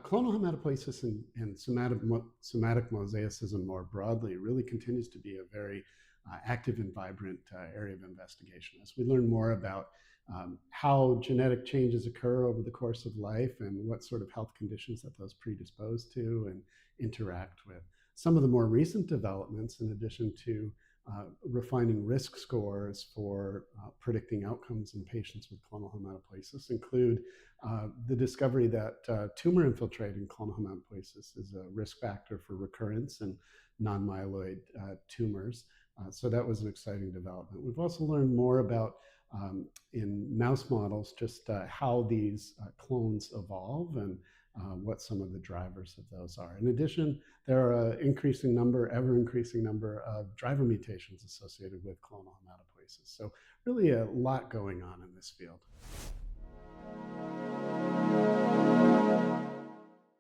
Clonal hematopoiesis and somatic mosaicism more broadly really continues to be a very active and vibrant area of investigation. As we learn more about how genetic changes occur over the course of life and what sort of health conditions that those predispose to and interact with. Some of the more recent developments, in addition to refining risk scores for predicting outcomes in patients with clonal hematopoiesis, include the discovery that tumor-infiltrating clonal hematopoiesis is a risk factor for recurrence in non-myeloid tumors. So that was an exciting development. We've also learned more about in mouse models just how these clones evolve and what some of the drivers of those are. In addition, there are an ever increasing number of driver mutations associated with clonal hematopoiesis. So really a lot going on in this field.